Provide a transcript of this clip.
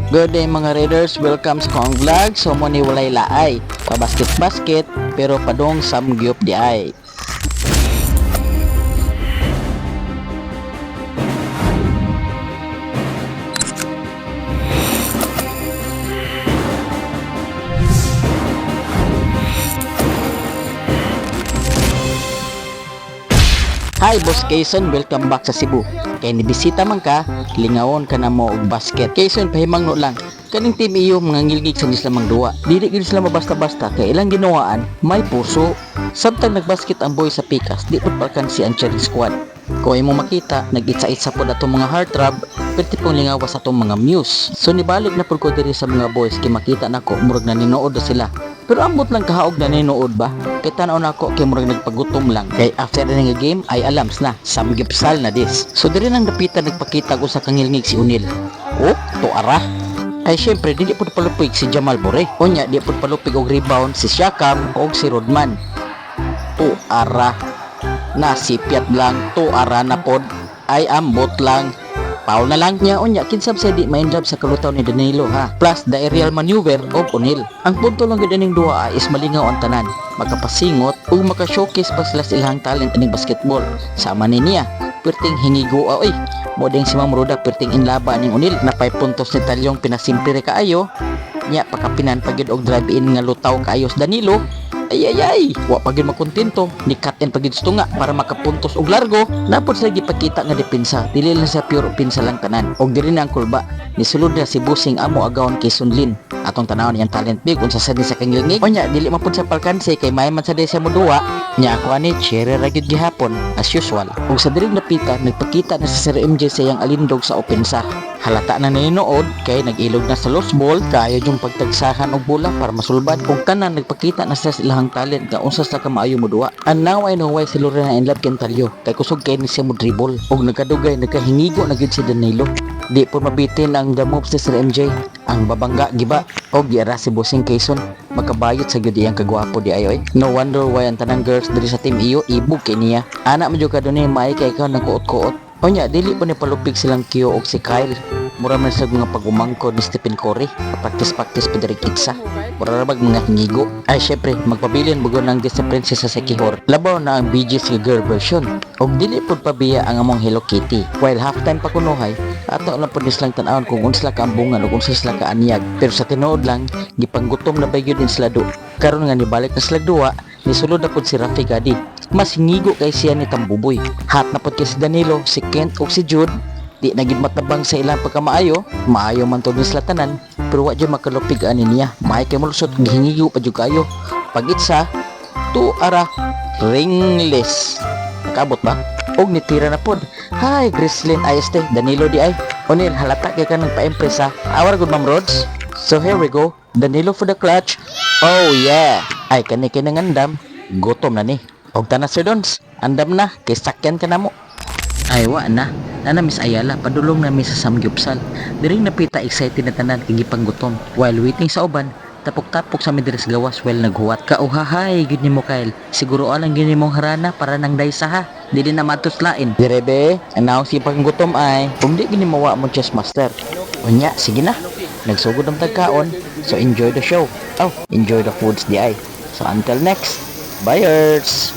Good day mga raiders, welcome sa kong vlog. So mo ni walay laay, pabasket-basket pero padong samgyup Diay. Hi Boss Cason, welcome back sa Cebu. Kay nibisita man ka, lingawon ka na mo og basket. Cason, pahimang no lang. Kaning team iyo mga ngilgig sa islamang duwa. Dili gid sila mabasta-basta kay ilang ginawaan may puso. Samtang nagbasket ang boy sa pikas, di pud palkansi ang cherry squad. Kung imo makita, nag-itsa-itsa pod atong mga heartthrob, perti pong lingawas atong mga muse. So nibalik na pud ko diri sa mga boys kay makita nako murag na ninood na sila. Pero ambot lang kahaog na ninood ba? Kay tanaw na ako kay murag nagpagutom lang. Kay after na nga game ay alams na, samgipsal na dis. So diri nang dapitan nagpakita ko sa kangilngig si Unil. Oh, to ara. Ay syempre dili pud palupig si Jamal Bore. Unya di pud palupig og rebound si Siakam og si Rodman. To ara. Nasipiat lang, to ara na pod. Ay ambot lang. Paul na lang niya unya kinsab sa di ma-injab sa kalutaw ni Danilo ha. Plus the aerial maneuver of Unil. Ang punto lang gid ning duwa is malingaw ang tanan, makapasingot ug maka-showcase pa sila ilang talent ining basketball. Sama ni niya, perting hingigo oy. Modeng si Ma'am Roda perting inlaba ning Unil na 5 puntos ni Talyong pinasimpre kaayo. Nya pakapinan pagid og drive in nga lutaw kaayo sa Danilo. Ay, wa pagid makontento ni cut and pagid tunga para makapuntos og largo. Napod sa gipakita nga depensa, dili lang sa pure pinsa lang tanan. Og diri na ang kulba, nisulod na si Busing amo agawon kay Sunlin. Atong tanawon niyang talent big unsa sa sa kangilngig. Onya dili man pud sa palkanse kay may man sa sa moduwa. Nya ako ani cherry ra gid gihapon as usual. Og sa diri napita nagpakita na si Sir MJ sa iyang alindog sa opensa. Halata na ninood kay nag-ilog na sa lost ball kayo yung pagtagsahan og bola para masulbad kung tanan nagpakita na sa ilahang talent nga unsa sa kamaayo mo duwa. And now I know why si Lorena in love ken Talyo kay kusog kay ni siya mo dribble og nagkadugay nagkahingigo na gid si Danilo. Di po mabitin ang the moves ni Sir MJ. Ang babangga giba og giara si Bossing Cason makabayot sa gyud iyang kagwapo di ayoy. No wonder why ang tanang girls diri sa team iyo ibog kay niya. Ana man jud kadunay maay kay ikaw nagkuot-kuot. Onya dili pa ni palupig silang Kyo og si Kyle. Mura man sa mga pagumangkod ni Stephen Curry. Practice pa diri kitsa. Mura ra bag mga hingigo. Ay syempre magpabilin bugon ng discipline sa Sekihor. Labaw na ang BG's girl version. Og dili pud pabiya ang among Hello Kitty. While halftime pa kunohay, ato lang pud nislang tan-awon kung unsa ka ambungan ug unsa sila ka anyag. Pero sa tinuod lang, gipanggutom na bagyo din sila do. Karon nga nibalik na sila duwa, nisulod na pud si Rafi Gadi. Mas hingigo kay siya ni Tambuboy. Hat na pud kay si Danilo, si Kent ug si Jude. Di naging matabang sa ilang pagkamaayo, maayo man to nisla tanan, pero wa jud makalupig ani niya. Maay kay molusot gihingigo pa jud kayo. Pag-itsa, to ara ringless. Nakabot ba? Og nitira na pod. Hi, Grislin IST, Danilo di ay. Unil halata kay ka nagpa-impress ha. Our good Ma'am Rods. So here we go. Danilo for the clutch. Oh yeah. Ay kani nangandam. Gutom na ni. Og tanas Sir Dons, andam na kay sakyan ka na mo. Ay wa na. Nana Miss Ayala padulong na mi sa samgyupsal. Diring napita excited na tanan kay gipanggutom. While waiting sa uban, tapok-tapok sa midres gawas while naghuwat. Kauhahay gid nimo Kyle. Siguro alang gid nimong harana para nang daysa ha. Dili na matuslain. Direbe, anaw si panggutom ay. Kung di gini mawa mo chess master. Unya, sige na. Nagsugod ang tagkaon. So enjoy the show. Oh, enjoy the foods di ay. So until next, buyers.